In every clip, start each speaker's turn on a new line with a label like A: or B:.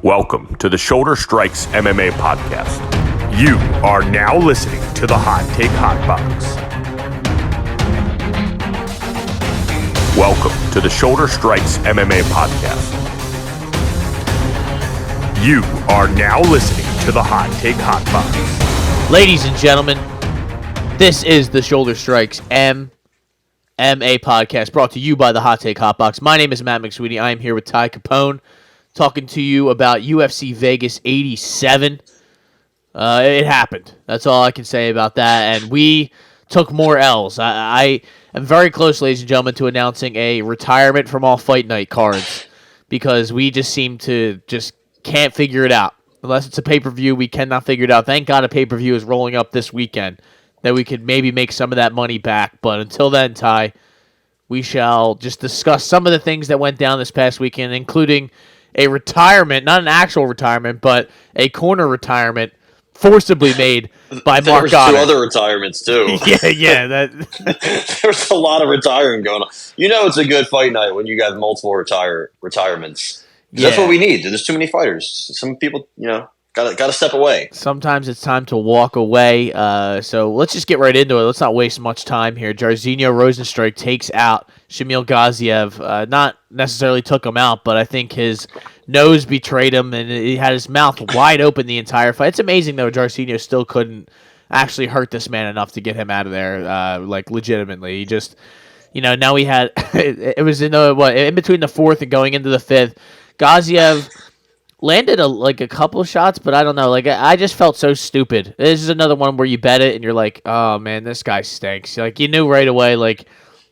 A: Welcome to the Shoulder Strikes MMA podcast. You are now listening to the Hot Take Hot Box. Welcome to the Shoulder Strikes MMA podcast. You are now listening to the Hot Take Hot Box.
B: Ladies and gentlemen, this is the Shoulder Strikes MMA podcast brought to you by the Hot Take Hot Box. My name is Matt McSweeney. I am here with Ty Capone, talking to you about UFC Vegas 87. It happened. That's all I can say about that. And we took more L's. I am very close, ladies and gentlemen, to announcing a retirement from all Fight Night cards because we just seem to just can't figure it out. Unless it's a pay-per-view, we cannot figure it out. Thank God a pay-per-view is rolling up this weekend that we could maybe make some of that money back. But until then, Ty, we shall just discuss some of the things that went down this past weekend, including a retirement, not an actual retirement, but a corner retirement forcibly made by Mark Goddard.
C: There was two other retirements, too.
B: Yeah.
C: There's a lot of retiring going on. You know it's a good fight night when you got multiple retirements. Yeah. That's what we need. There's too many fighters. Some people, got to step away.
B: Sometimes it's time to walk away. So let's just get right into it. Let's not waste much time here. Jairzinho Rozenstruik takes out Shamil Gaziev. Not necessarily took him out, but I think his nose betrayed him, and he had his mouth wide open the entire fight. It's amazing, though, Jairzinho still couldn't actually hurt this man enough to get him out of there, legitimately. He just, now we had, it was in between the fourth and going into the fifth. Gaziev landed a couple shots, but I don't know. I just felt so stupid. This is another one where you bet it, and you're like, oh, man, this guy stinks. You knew right away,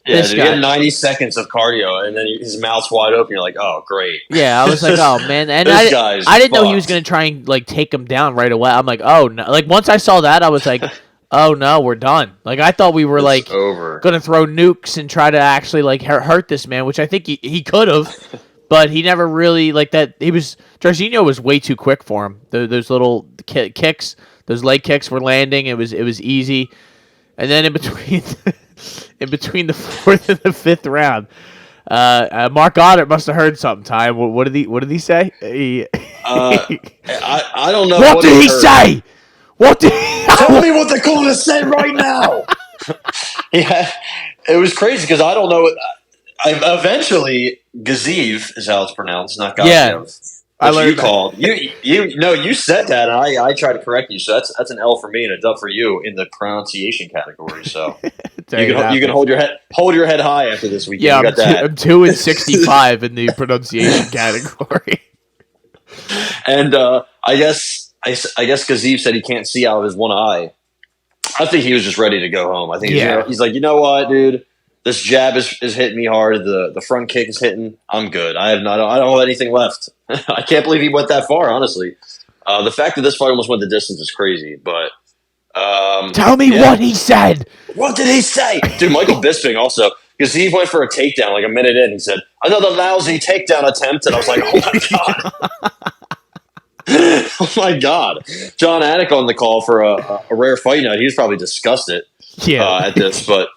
C: yeah, he had 90 seconds of cardio, and then his mouth's wide open. You're like, oh, great.
B: Yeah, I was like, oh, man. And I didn't know he was going to try and, take him down right away. I'm like, oh, no. Once I saw that, I was like, oh, no, we're done. I thought we were, going to throw nukes and try to actually, hurt this man, which I think he could have. But he never really that. Jairzinho was way too quick for him. Those little kicks, those leg kicks were landing. It was easy, and then in between the fourth and the fifth round, Mark Goddard must have heard something. Ty, what did he say?
C: I don't know.
B: What did he say? What did?
C: Tell me what the corner said right now. Yeah, it was crazy because I don't know. Eventually, Gaziev is how it's pronounced, not Gaziev.
B: Yeah, I learned
C: you called. You said that, and I tried to correct you. So that's an L for me and a dub for you in the pronunciation category. So you can hold your head high after this weekend.
B: Yeah,
C: you got that.
B: I'm 2-65 in the pronunciation category.
C: And I guess Gaziev said he can't see out of his one eye. I think he was just ready to go home. I think he's like, you know what, dude. This jab is hitting me hard. The front kick is hitting. I'm good. I don't have anything left. I can't believe he went that far, honestly. The fact that this fight almost went the distance is crazy. But
B: tell me what he said.
C: What did he say? Dude, Michael Bisping also, because he went for a takedown a minute in. He said, another lousy takedown attempt. And I was like, oh, my God. Oh, my God. John Anik on the call for a rare fight night. He was probably disgusted. At this, but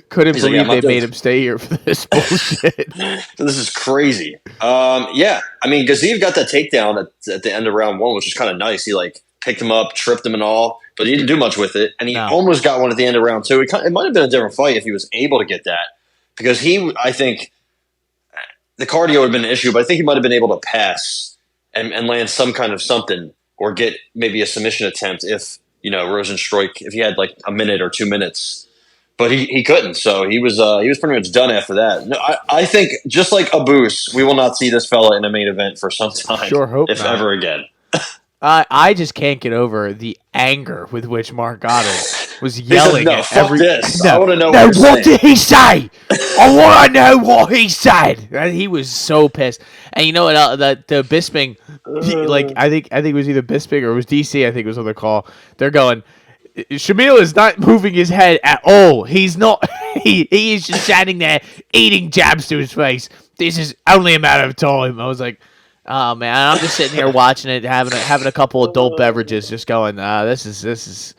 B: couldn't believe they made him stay here for this bullshit.
C: This is crazy. Gaziev got that takedown at the end of round one, which was kind of nice. He picked him up, tripped him and all, but he didn't do much with it. And he almost got one at the end of round two. It might have been a different fight if he was able to get that, because I think the cardio would have been an issue, but I think he might have been able to pass and land some kind of something or get maybe a submission attempt if Rozenstruik, if he had a minute or 2 minutes, but he couldn't. So he was pretty much done after that. No, I think just like Abus, we will not see this fella in a main event for some time.
B: Sure hope
C: if
B: not.
C: Ever again.
B: I just can't get over the anger with which Mark Goddard was yelling at every.
C: This. I want to know.
B: What did he say? I want to know what he said. And he was so pissed. And you know what? The Bisping, I think it was either Bisping or it was DC. I think was on the call. They're going, Shamil is not moving his head at all. He's not. He is just standing there eating jabs to his face. This is only a matter of time. I was like, oh man, I'm just sitting here watching it, having a couple adult beverages, just going, this is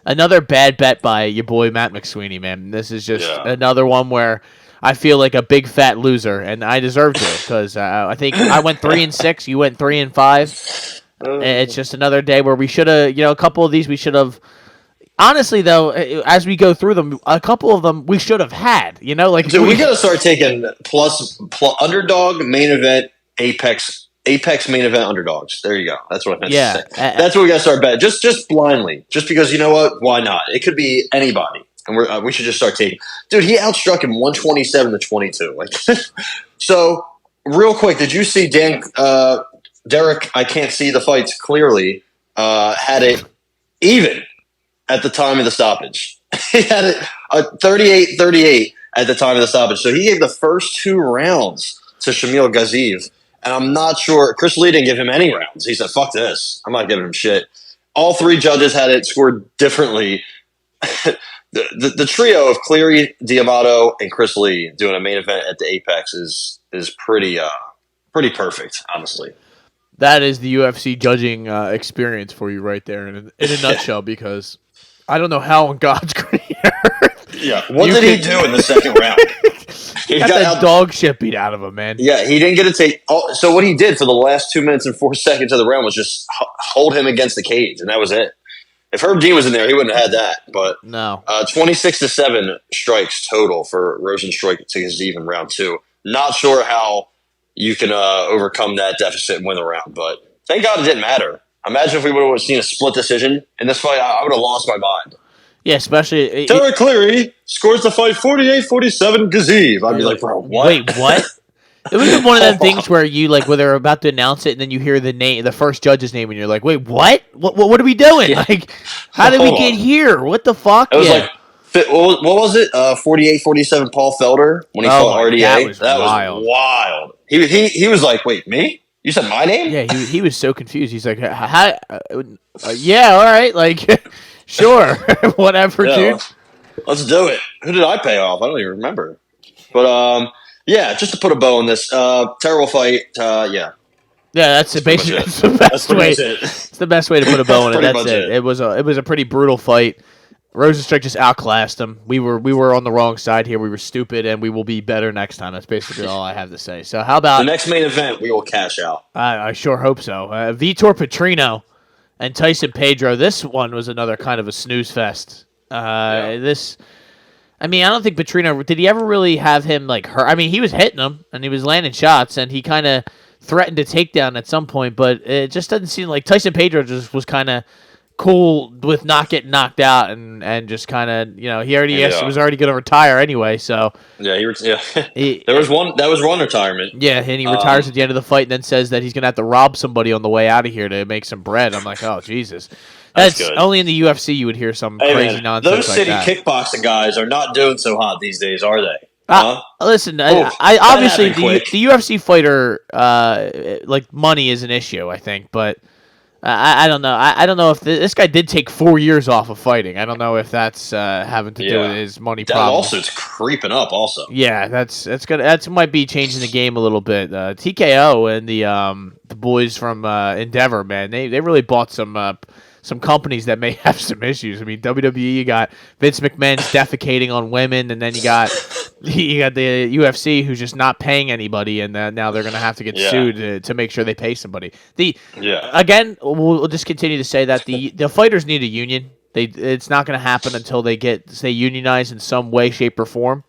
B: another bad bet by your boy Matt McSweeney, man. This is just another one where I feel like a big fat loser, and I deserve to because I think I went 3-6. You went 3-5. It's just another day where we should have, a couple of these we should have. Honestly, though, as we go through them, a couple of them we should have had.
C: Dude, we got to start taking plus underdog main event Apex main event underdogs. There you go. That's what I meant to say. That's what we got to start betting. Just blindly, just because you know what? Why not? It could be anybody, and we should just start taking. Dude, he outstruck him 127-22. Like, so real quick, did you see Derek? I can't see the fights clearly. Had it even at the time of the stoppage. He had it 38-38 at the time of the stoppage. So he gave the first 2 rounds to Shamil Gaziev. And I'm not sure. Chris Lee didn't give him any rounds. He said, fuck this. I'm not giving him shit. All 3 judges had it scored differently. the trio of Cleary, D'Amato, and Chris Lee doing a main event at the Apex is pretty perfect, honestly.
B: That is the UFC judging experience for you right there in a nutshell, because I don't know how on God's green earth.
C: Yeah. What did he do in the second round?
B: He got that dog shit beat out of him, man.
C: Yeah, he didn't get to take. So what he did for the last 2 minutes and 4 seconds of the round was just hold him against the cage, and that was it. If Herb Dean was in there, he wouldn't have had that. But
B: no,
C: 26-7 strikes total for Rosenstruik to Gaziev in round 2. Not sure how you can overcome that deficit and win the round, but thank God it didn't matter. Imagine if we would have seen a split decision in this fight. I would have lost my mind.
B: Yeah, especially...
C: Derek Cleary scores the fight 48-47 Gaziev. I'd be like, bro, what?
B: Wait, what? It was one of them things where you, like, where they're about to announce it, and then you hear the first judge's name, and you're like, wait, what? What are we doing? Yeah. Like, how did we get here? What the fuck?
C: It was like, what was it? 48-47 Paul Felder when he fought RDA? That was wild. He was like, wait, me? You said my name?
B: Yeah, he was so confused. He's like, how? Yeah, all right, like... Sure, whatever, dude.
C: Let's do it. Who did I pay off? I don't even remember. But yeah, just to put a bow on this terrible fight. Yeah.
B: Yeah, that's basically the best way. It's the best way to put a bow on it. That's it. It was a pretty brutal fight. Rosenstruik just outclassed him. We were on the wrong side here. We were stupid, and we will be better next time. That's basically all I have to say. So how about
C: the next main event? We will cash out.
B: I sure hope so. Vitor Petrino and Tyson Pedro. This one was another kind of a snooze fest. I don't think Petrino, did he ever really have him like hurt? I mean, he was hitting him and he was landing shots, and he kind of threatened a takedown at some point, but it just doesn't seem like Tyson Pedro just was kind of cool with not getting knocked out and just kind of, he was already going to retire anyway. So
C: there was one retirement.
B: Yeah, and he retires at the end of the fight and then says that he's going to have to rob somebody on the way out of here to make some bread. I'm like, oh Jesus, that's good. Only in the UFC you would hear some crazy nonsense.
C: Those city kickboxing guys are not doing so hot these days, are they?
B: Listen, I obviously the UFC fighter like money is an issue, I think, but. I don't know. I don't know if this guy did take 4 years off of fighting. I don't know if that's having to do with his money problem.
C: Also, it's creeping up. Also,
B: yeah, that might be changing the game a little bit. TKO and the boys from Endeavor, man, they really bought some companies that may have some issues. I mean, WWE, you got Vince McMahon's defecating on women, and then you got the UFC who's just not paying anybody, and now they're going to have to get sued to make sure they pay somebody. Again, we'll just continue to say that the fighters need a union. It's not going to happen until they stay unionized in some way, shape, or form.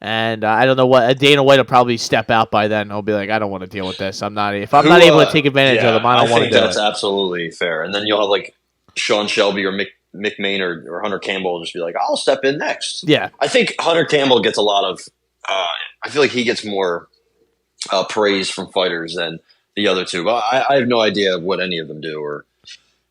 B: And I don't know what Dana White will probably step out by then. He'll be like, I don't want to deal with this. If I'm not able to take advantage of them, I don't want to do it. I think
C: that's absolutely fair. And then you'll have like Sean Shelby or Mick Maynard or Hunter Campbell will just be like, I'll step in next.
B: Yeah.
C: I think Hunter Campbell gets a lot of I feel like he gets more praise from fighters than the other two. But I have no idea what any of them do or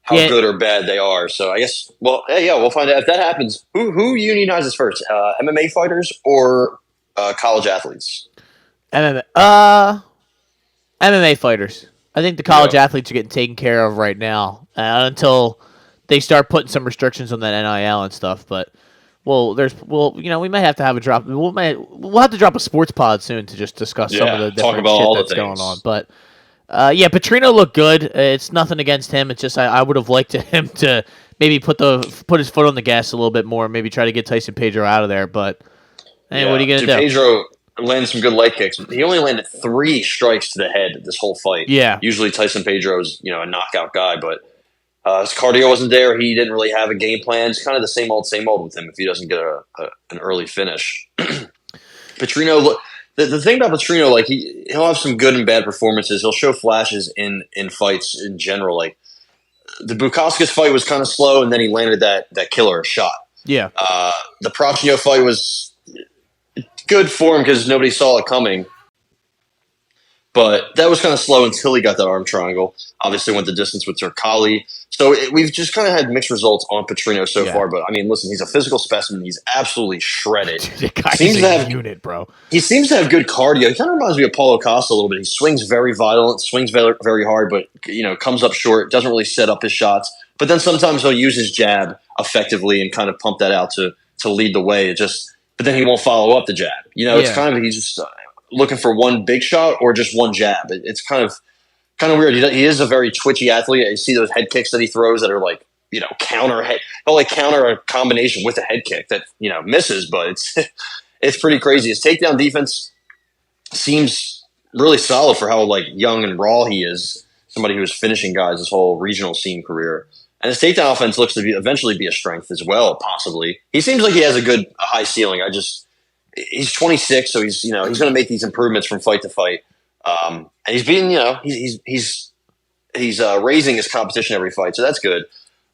C: how good or bad they are. So I guess, we'll find out. If that happens, who unionizes first? MMA fighters or college athletes?
B: MMA fighters. I think the college athletes are getting taken care of right now until they start putting some restrictions on that NIL and stuff. But we might have to have a drop. We'll have to drop a sports pod soon to just discuss some of the different shit that's going on. But Petrino looked good. It's nothing against him. It's just I would have liked him to maybe put his foot on the gas a little bit more, and maybe try to get Tyson Pedro out of there. But what are you gonna do?
C: landed some good leg kicks. He only landed 3 strikes to the head this whole fight.
B: Yeah.
C: Usually Tyson Pedro's, a knockout guy, but his cardio wasn't there. He didn't really have a game plan. It's kind of the same old with him if he doesn't get an early finish. Petrino, the thing about Petrino, like he'll have some good and bad performances. He'll show flashes in fights in general. Like the Bukauskas fight was kind of slow, and then he landed that killer shot.
B: Yeah.
C: The Prochino fight was good for him because nobody saw it coming. But that was kind of slow until he got that arm triangle. Obviously went the distance with Turkali. So we've just kind of had mixed results on Petrino so far. But, I mean, listen, he's a physical specimen. He's absolutely shredded.
B: The guy's a unit, bro.
C: He seems to have good cardio. He kind of reminds me of Paulo Costa a little bit. He swings very violent, swings very, very hard, but, comes up short, doesn't really set up his shots. But then sometimes he'll use his jab effectively and kind of pump that out to lead the way. But then he won't follow up the jab. It's kind of – he's just looking for one big shot or just one jab. It's kind of weird. He is a very twitchy athlete. You see those head kicks that he throws that are like, counter head. He'll like counter a combination with a head kick that, misses, but it's pretty crazy. His takedown defense seems really solid for how like young and raw he is. Somebody who was finishing guys his whole regional scene career. And his takedown offense looks to eventually be a strength as well, possibly. He seems like he has a high ceiling. He's 26, so he's going to make these improvements from fight to fight. And he's being, he's raising his competition every fight, so that's good.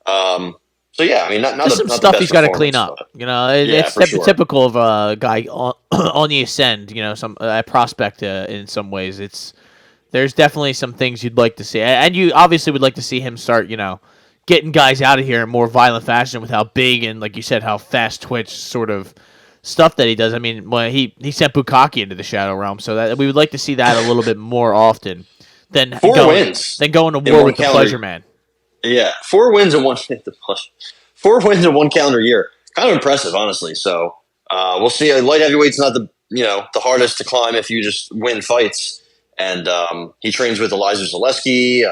C: So yeah, I mean, not
B: some stuff he's got to clean up. It's typical of a guy on the ascend. Some a prospect in some ways. There's definitely some things you'd like to see, and you obviously would like to see him start, getting guys out of here in more violent fashion with how big and, like you said, how fast twitch sort of stuff that he does. I mean, when he sent Bukaki into the Shadow Realm, so that we would like to see that a little bit more often than going to war with the Pleasure Man.
C: Yeah, 4 wins in one 4 wins in one calendar year. Kind of impressive, honestly. So we'll see. Light heavyweight's not the hardest to climb if you just win fights. And he trains with Elizur Zaleski,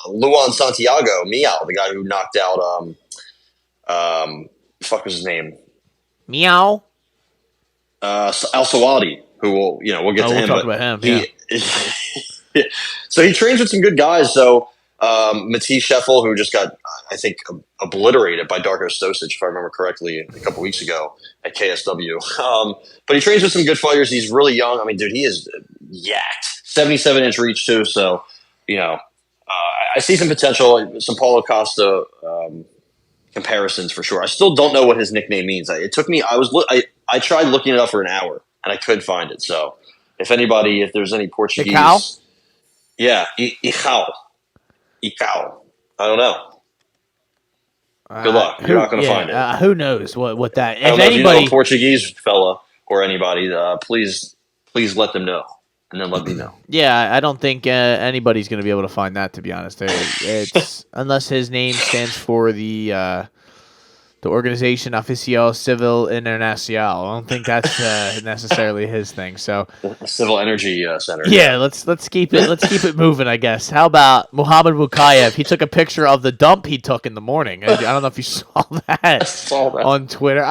C: Luan Santiago, Meow, the guy who knocked out fuck was his name?
B: Meow.
C: Al Sawadi, who we'll get to him.
B: We'll talk about him.
C: Yeah. So he trains with some good guys. So Matisse Scheffel, who just got, I think, obliterated by Darko Stosic, if I remember correctly, a couple weeks ago at KSW. But he trains with some good fighters. He's really young. I mean, dude, he is yacked. 77-inch reach, too. So, I see some potential, some Paulo Costa comparisons for sure. I still don't know what his nickname means. It took me, I tried looking it up for an hour, and I couldn't find it. So, if there's any Portuguese.
B: Icao?
C: Yeah, Icao. I don't know. Good luck. You're not going to find it.
B: Who knows what that?
C: If anybody, if you know a Portuguese fella or anybody, please let them know, and then let me know.
B: Yeah, I don't think anybody's going to be able to find that. To be honest, it's unless his name stands for the Organization Oficial Civil Internacional. I don't think that's necessarily his thing. So,
C: Civil Energy Center.
B: Yeah, let's keep it moving. I guess. How about Muhammad Bukayev? He took a picture of the dump he took in the morning. I don't know if you saw that.
C: I saw that
B: on Twitter.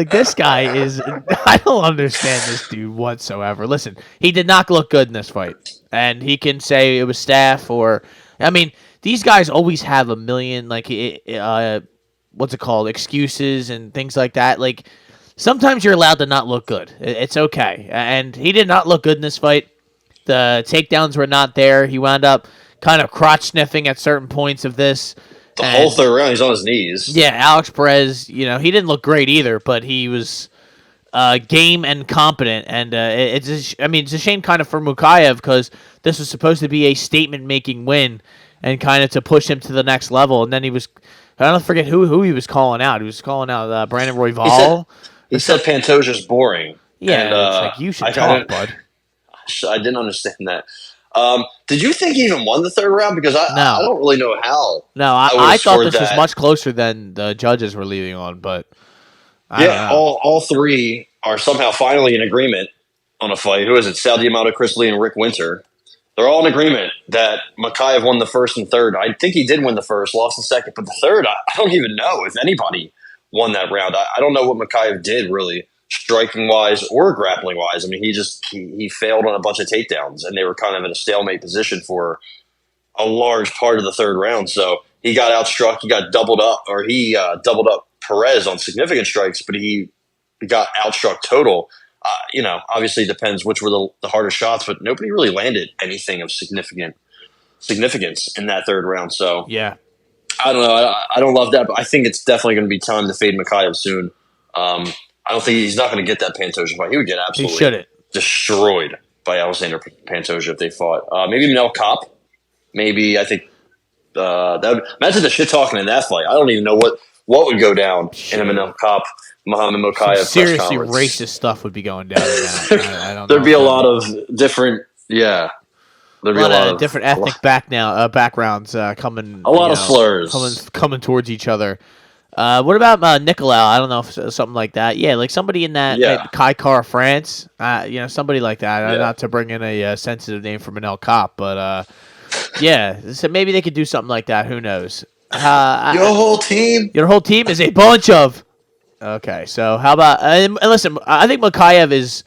B: This guy is. I don't understand this dude whatsoever. Listen, he did not look good in this fight, and he can say it was staff or. I mean, these guys always have a million what's it called? Excuses and things like that. Like, sometimes you're allowed to not look good. It's okay. And he did not look good in this fight. The takedowns were not there. He wound up kind of crotch sniffing at certain points of this.
C: The whole third round, he's on his knees.
B: Yeah, Alex Perez, he didn't look great either, but he was game and competent. And it's a shame kind of for Mukayev because this was supposed to be a statement-making win and kind of to push him to the next level. And then he was... I don't forget who he was calling out. He was calling out Brandon Royval.
C: He said Pantoja's boring.
B: Yeah, and, it's like, you should talk, bud.
C: I didn't understand that. Did you think he even won the third round? Because I don't really know how.
B: No, I thought this was much closer than the judges were leading on. But
C: all three are somehow finally in agreement on a fight. Who is it? Sal Diamato, Chris Lee, and Rick Winter. They're all in agreement that Mukayev won the first and third. I think he did win the first, lost the second. But the third, I don't even know if anybody won that round. I don't know what Mukayev did, really. striking wise or grappling wise. I mean, he failed on a bunch of takedowns, and they were kind of in a stalemate position for a large part of the third round. So he got outstruck. He got doubled up, or he doubled up Perez on significant strikes, but he got outstruck total. Obviously it depends which were the hardest shots, but nobody really landed anything of significance in that third round. So
B: yeah,
C: I don't know. I don't love that, but I think it's definitely going to be time to fade Mikhaev soon. I don't think he's not going to get that Pantoja fight. He would get absolutely destroyed by Alexander Pantoja if they fought. Maybe Manel Kopp. Maybe I think imagine the shit talking in that fight. I don't even know what would go down in a Manel Kopp Muhammad Mokaev
B: seriously racist stuff would be going down in that. I don't
C: There'd
B: know
C: be a lot of different There'd be a lot of
B: different ethnic backgrounds coming.
C: A lot of slurs
B: coming towards each other. What about Nicolau? I don't know if something like that. Yeah, like somebody in that Kai Car France. Somebody like that.
C: Yeah.
B: Not to bring in a sensitive name for Manel Kopp, but so maybe they could do something like that. Who knows?
C: Your whole team
B: is a bunch of. Okay, so how about and listen? I think Mokaev is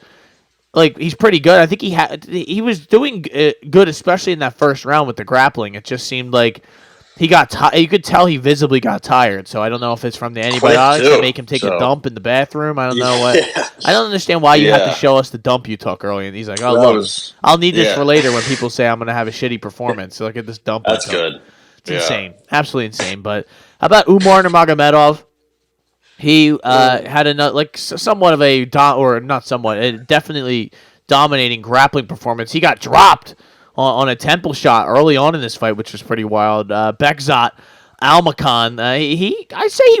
B: he's pretty good. I think he was doing good, especially in that first round with the grappling. It just seemed like he got you could tell he visibly got tired. So I don't know if it's from the antibiotics that make him take a dump in the bathroom. I don't know what. I don't understand why you have to show us the dump you took early. And he's like, "Oh, look, I'll need this for later when people say I'm going to have a shitty performance. So look at this dump."
C: That's good.
B: It's insane, absolutely insane. But how about Umar Nurmagomedov? He had somewhat of a definitely dominating grappling performance. He got dropped on a temple shot early on in this fight, which was pretty wild. Bekzat Almakhan, I'd say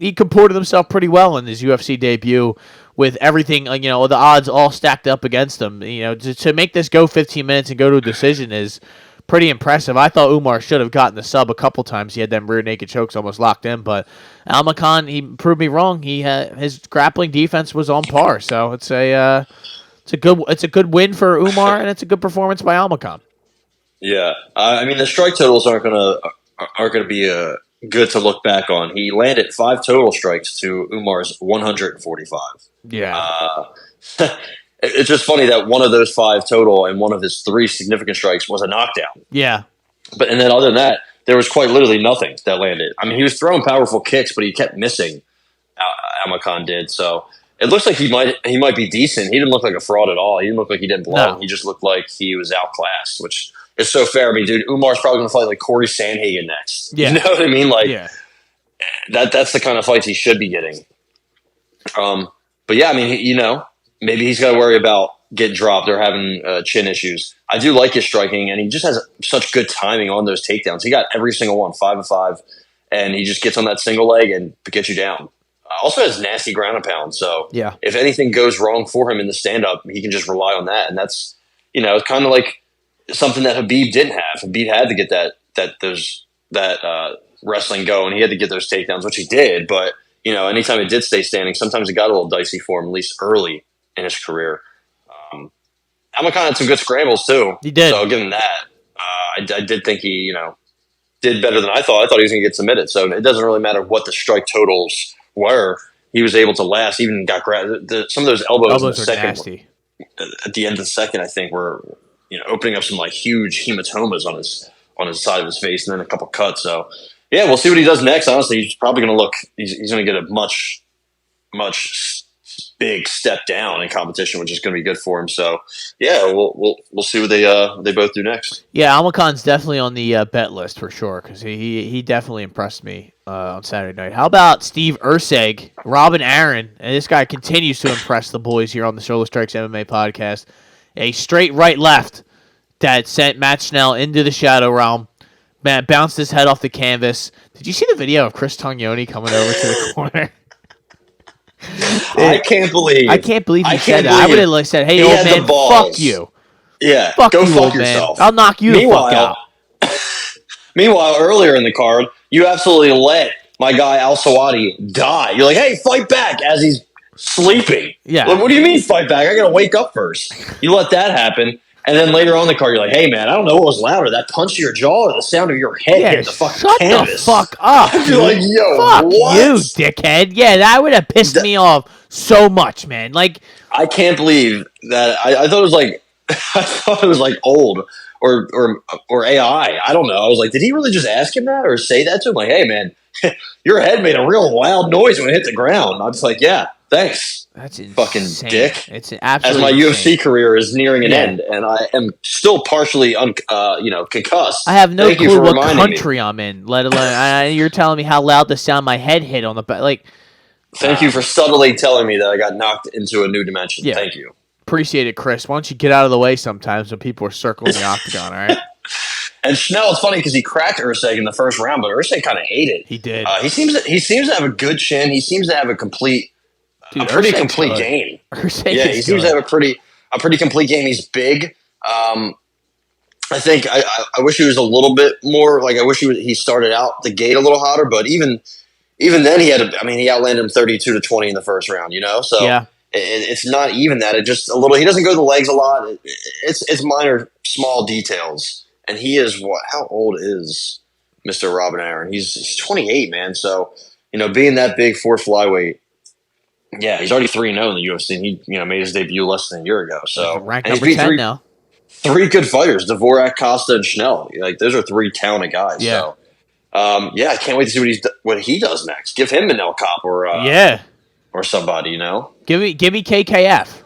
B: he comported himself pretty well in his UFC debut with everything, the odds all stacked up against him. To make this go 15 minutes and go to a decision is pretty impressive. I thought Umar should have gotten the sub a couple times. He had them rear naked chokes almost locked in, but Almakhan, he proved me wrong. His grappling defense was on par, so it's a good win for Umar, and it's a good performance by Almakhan.
C: Yeah, I mean the strike totals aren't gonna be good to look back on. He landed 5 total strikes to Umar's 145.
B: Yeah.
C: It's just funny that one of those 5 total and one of his 3 significant strikes was a knockdown.
B: Yeah.
C: And then other than that, there was quite literally nothing that landed. I mean, he was throwing powerful kicks, but he kept missing. Almakhan did. So it looks like he might be decent. He didn't look like a fraud at all. He didn't look like he didn't belong. No. He just looked like he was outclassed, which is so fair. I mean, dude, Umar's probably going to fight like Corey Sandhagen next. Yeah. You know what I mean? That's the kind of fights he should be getting. But yeah, I mean, maybe he's got to worry about getting dropped or having chin issues. I do like his striking, and he just has such good timing on those takedowns. He got every single one, 5 of 5, and he just gets on that single leg and gets you down. Also has nasty ground and pound, so if anything goes wrong for him in the stand-up, he can just rely on that, and that's it's kind of like something that Habib didn't have. Habib had to get that wrestling going. He had to get those takedowns, which he did, but anytime it did stay standing, sometimes it got a little dicey for him, at least early in his career. Almakhan had some good scrambles too.
B: He did.
C: So I'll give him that. I did think he, did better than I thought. I thought he was going to get submitted. So it doesn't really matter what the strike totals were. He was able to last. He even got some of those elbows in the second.
B: Nasty.
C: At the end of the second, I think were opening up some huge hematomas on his side of his face, and then a couple cuts. So yeah, we'll see what he does next. Honestly, he's probably going to look. He's going to get a much big step down in competition, which is going to be good for him. So yeah, we'll see what they both do next.
B: Yeah, Almakhan's definitely on the bet list for sure because he definitely impressed me on Saturday night. How about Steve Urseg, Robin Aaron, and this guy continues to impress the boys here on the Shoulder Strikes MMA podcast. A straight right left that sent Matt Schnell into the shadow realm. Matt bounced his head off the canvas. Did you see the video of Chris Tognoni coming over to the corner?
C: I can't believe
B: he said that. I would have said, "Hey, old man, fuck you."
C: Yeah,
B: go
C: fuck yourself.
B: Man. I'll knock you the fuck out.
C: Meanwhile, earlier in the card, you absolutely let my guy Al Sawadi die. You're like, "Hey, fight back!" as he's sleeping.
B: Yeah.
C: Like, what do you mean fight back? I gotta wake up first. You let that happen. And then later on in the card, you're like, "Hey, man, I don't know what was louder, that punch to your jaw or the sound of your head hitting the fucking canvas."
B: Shut the fuck up.
C: You're like, "Yo,
B: fuck
C: what?
B: you, dickhead." Yeah, that would have pissed me off so much, man. Like,
C: I can't believe that. I thought it was like I thought it was like old or AI. I don't know. I was like, did he really just ask him that or say that to him? Like, hey man, your head made a real loud noise when it hit the ground. I was like, yeah, thanks.
B: that's insane.
C: Fucking dick.
B: It's
C: As
B: absolutely
C: my
B: insane.
C: UFC career is nearing an end, and I am still partially, concussed.
B: I have no
C: Thank you
B: clue
C: for
B: what
C: reminding me.
B: country I'm in, let alone you're telling me how loud the sound my head hit on the back. Like,
C: Thank you for subtly telling me that I got knocked into a new dimension.
B: Yeah.
C: Thank you.
B: appreciate it, Chris. Why don't you get out of the way sometimes when people are circling the octagon, all right?
C: And Schnell, it's funny because he cracked Urseg in the first round, but Urseg kind of ate it.
B: He did.
C: He seems to have a good chin. He seems to have a pretty
B: Urseg's
C: complete
B: good.
C: game.
B: Urseg
C: Yeah,
B: is
C: he seems
B: good.
C: to have a pretty complete game. He's big. I think I wish he was a little bit more like I wish he started out the gate a little hotter, but even then he outlanded him 32-20 in the first round. So
B: Yeah.
C: it's not even that. It just a little. He doesn't go to the legs a lot. It's minor, small details. And he is what? How old is Mr. Robin Aaron? He's 28, man. So being that big for flyweight, yeah, he's already 3-0 in the UFC. And he made his debut less than a year ago. So
B: Ranked
C: and he's
B: number
C: beat
B: 10 now.
C: three good fighters: Dvorak, Costa, and Schnell. Like those are three talented guys.
B: Yeah.
C: So I can't wait to see what he does next. Give him an El Cop or somebody.
B: Give me KKF.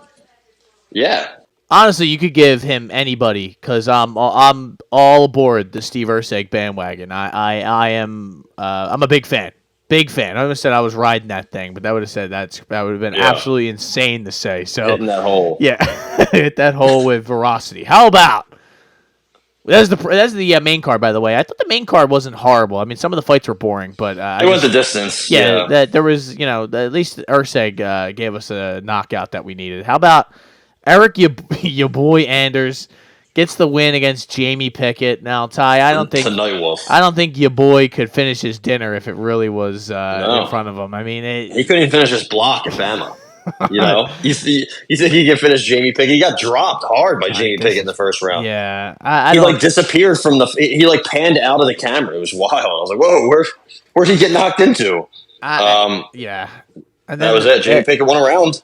C: Yeah.
B: Honestly, you could give him anybody because I'm all aboard the Steve Urseg bandwagon. I am I'm a big fan. Big fan. I would have said I was riding that thing, but that would have been absolutely insane to say. So
C: hitting that hole.
B: Yeah, hit that hole with veracity. How about that's the main card, by the way. I thought the main card wasn't horrible. I mean, some of the fights were boring, but
C: It went the distance.
B: Yeah, that there was at least Urseg gave us a knockout that we needed. How about Eric, your boy Anders, gets the win against Jamie Pickett. Now, Ty, I don't think your boy could finish his dinner if it really was in front of him. I mean,
C: he couldn't even finish his block at Bama. You think he could finish Jamie Pickett? He got dropped hard by Jamie Pickett in the first round.
B: Yeah,
C: he disappeared from he panned out of the camera. It was wild. I was like, whoa, where'd he get knocked into?
B: Yeah, and
C: that was it. Jamie Pickett won a round.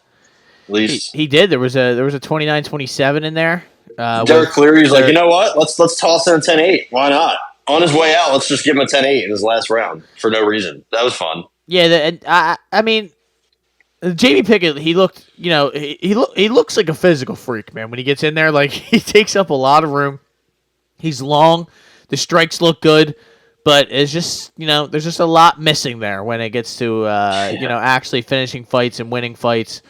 C: At least
B: he did. There was a 29-27 in there.
C: Derek Cleary's like, you know what? Let's toss in a 10-8. Why not? On his way out, let's just give him a 10-8 in his last round for no reason. That was fun.
B: Yeah, I mean, Jamie Pickett, he looked, he looks like a physical freak, man. When he gets in there, like he takes up a lot of room. He's long. The strikes look good, but it's just, there's just a lot missing there when it gets to, actually finishing fights and winning fights.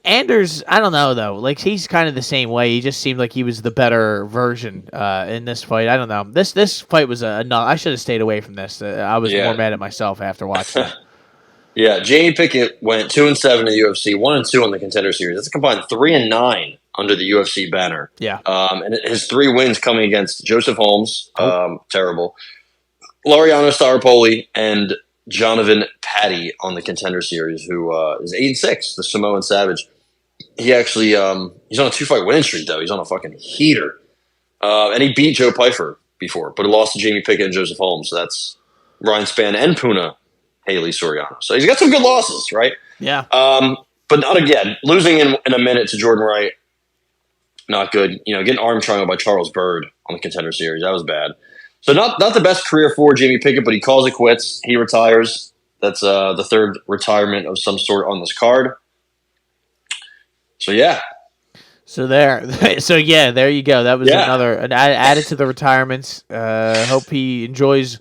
B: Anders, I don't know though. Like he's kind of the same way. He just seemed like he was the better version in this fight. I don't know. This fight was no. I should have stayed away from this. I was more mad at myself after watching it.
C: Yeah, Jamie Pickett went 2-7 in the UFC, 1-2 in the Contender Series. That's a combined 3-9 under the UFC banner.
B: Yeah,
C: and his 3 wins coming against Joseph Holmes, terrible, Laureano Staropoli, and Jonathan Patty on the Contender Series, who is 8-6, the Samoan Savage. He actually he's on a 2-fight winning streak though. He's on a fucking heater, and he beat Joe Pyfer before, but he lost to Jamie Pickett and Joseph Holmes. So that's Ryan Spann and Puna Haley Soriano. So he's got some good losses, right?
B: Yeah.
C: But not again. Losing in a minute to Jordan Wright, not good. Getting arm triangled by Charles Byrd on the Contender Series, that was bad. So not the best career for Jamie Pickett, but he calls it quits. He retires. That's the third retirement of some sort on this card. So yeah.
B: So there you go. That was another added to the retirements. Hope he enjoys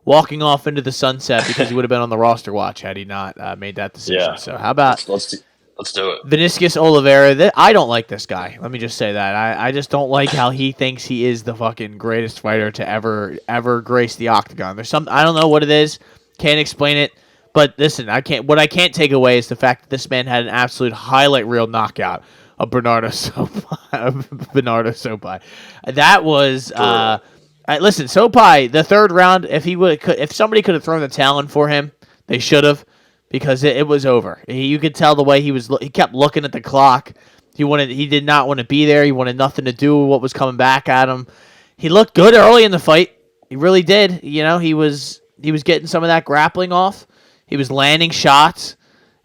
B: walking off into the sunset because he would have been on the roster watch had he not made that decision.
C: Yeah.
B: So how about
C: let's do it.
B: Vinicius Oliveira? I don't like this guy. Let me just say that. I just don't like how he thinks he is the fucking greatest fighter to ever grace the octagon. There's I don't know what it is. Can't explain it. But listen, what I can't take away is the fact that this man had an absolute highlight reel knockout of Bernardo Sopai. That was listen, Sopai, the third round, if somebody could have thrown the towel in for him, they should have. Because it was over. You could tell the way he kept looking at the clock. He did not want to be there. He wanted nothing to do with what was coming back at him. He looked good early in the fight. He really did. He was getting some of that grappling off. He was landing shots.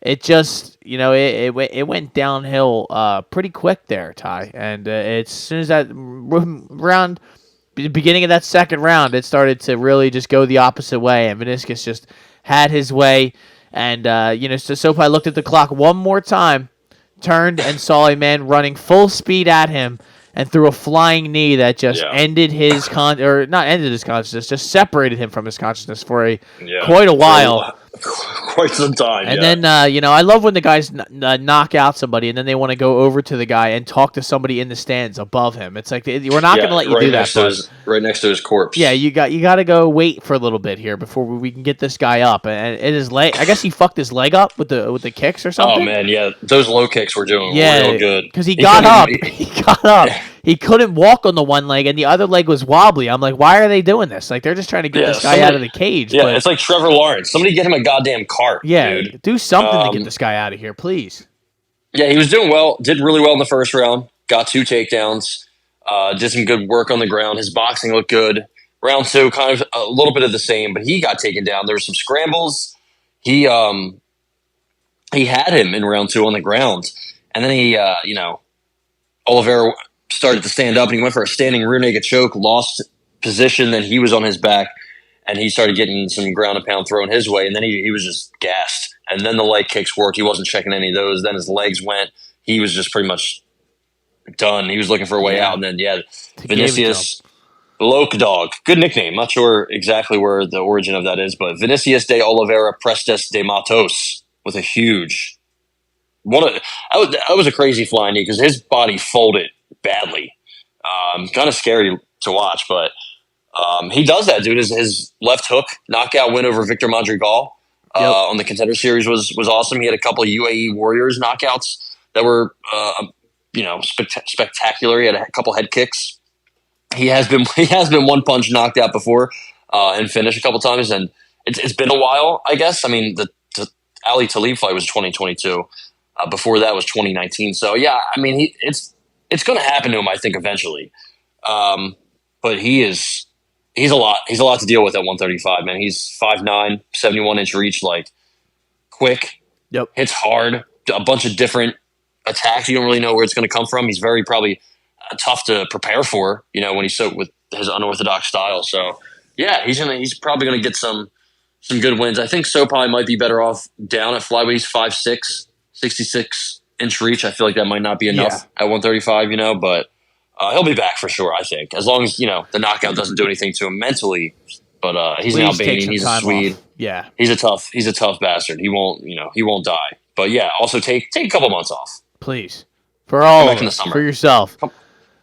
B: it just, it went downhill pretty quick there, Ty. And as soon as that round, the beginning of that second round, it started to really just go the opposite way, and Veniscus just had his way. And, so Sopai looked at the clock one more time, turned and saw a man running full speed at him and threw a flying knee that just ended his not ended his consciousness, just separated him from his consciousness for quite a while.
C: Quite some time.
B: And then, I love when the guys knock out somebody and then they want to go over to the guy and talk to somebody in the stands above him. It's like, we're not going to let you do that.
C: Right next to his corpse.
B: Yeah, you got to go wait for a little bit here before we can get this guy up. And his leg, I guess he fucked his leg up with the kicks or something.
C: Oh man, yeah, those low kicks were doing real good.
B: Because he got up. He got up. He couldn't walk on the one leg, and the other leg was wobbly. I'm like, why are they doing this? Like, they're just trying to get this guy out of the cage.
C: Yeah, it's like Trevor Lawrence. Somebody get him a goddamn cart.
B: Yeah,
C: dude.
B: Do something to get this guy out of here, please.
C: Yeah, he was doing well. Did really well in the first round. Got 2 takedowns. Did some good work on the ground. His boxing looked good. Round 2, kind of a little bit of the same, but he got taken down. There were some scrambles. He had him in round 2 on the ground, and then he, Oliveira started to stand up, and he went for a standing rear naked choke, lost position, then he was on his back, and he started getting some ground and pound thrown his way, and then he was just gassed. And then the leg kicks worked. He wasn't checking any of those. Then his legs went. He was just pretty much done. He was looking for a way out. And then, Vinicius, Loke Dog. Good nickname. Not sure exactly where the origin of that is, but Vinicius de Oliveira Prestes de Matos with a huge that was a crazy flying knee because his body folded badly. Kind of scary to watch, but he does that, dude. His left hook knockout win over Victor Madrigal on the Contender Series was awesome. He had a couple of UAE Warriors knockouts that were spectacular. He had a couple head kicks. He has been one punch knocked out before and finished a couple times, and it's been a while, I guess. I mean, the Ali Talib fight was 2022. Before that was 2019. So yeah, I mean, it's going to happen to him, I think, eventually. But he's a lot to deal with at 135, man. He's 5'9", 71-inch reach, like quick.
B: Yep.
C: Hits hard. A bunch of different attacks. You don't really know where it's going to come from. He's very probably tough to prepare for, when he's so with his unorthodox style. So yeah, he's probably going to get some good wins. I think Sopai might be better off down at flyweight. He's 5'6", 66-inch reach. I feel like that might not be enough at 135, but he'll be back for sure, I think. As long as, the knockout doesn't do anything to him mentally. But he's an Albanian, he's a Swede.
B: Off. Yeah.
C: He's a tough bastard. He won't die. But yeah, also take a couple months off.
B: Please. For all of us, for yourself.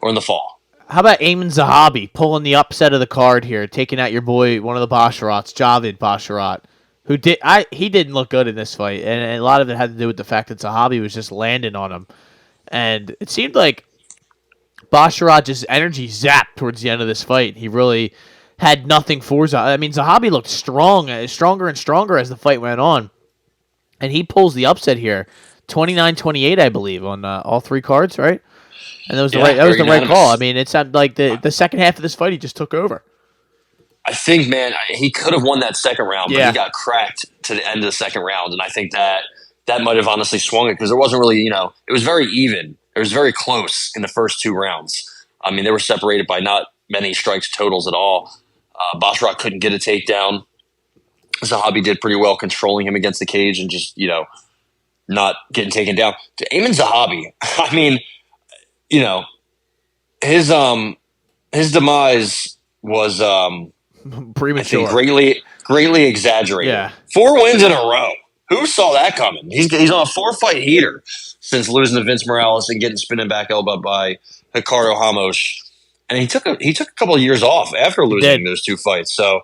C: Or in the fall.
B: How about Ayman Zahabi pulling the upset of the card here, taking out your boy, one of the Basharats, Javid Basharat, who he didn't look good in this fight, and a lot of it had to do with the fact that Zahabi was just landing on him, and it seemed like Basharat just energy zapped towards the end of this fight. He really had nothing for Zahabi. I mean, Zahabi looked stronger and stronger as the fight went on, and he pulls the upset here, 29-28, I believe, on all 3 cards, right? And that was the right call. I mean, it sounded like the second half of this fight, he just took over.
C: I think, man, he could have won that second round, but he got cracked to the end of the second round, and I think that might have honestly swung it because there wasn't really, it was very even. It was very close in the first 2 rounds. I mean, they were separated by not many strikes totals at all. Basharat couldn't get a takedown. Zahabi did pretty well controlling him against the cage and just, not getting taken down. To Ayman Zahabi, I mean, his demise was
B: premature.
C: I think greatly exaggerated.
B: Yeah.
C: 4 wins in a row. Who saw that coming? He's on a 4-fight heater since losing to Vince Morales and getting spinning back elbow by Hikaru Hamosh. And he took a couple of years off after losing those 2 fights. So,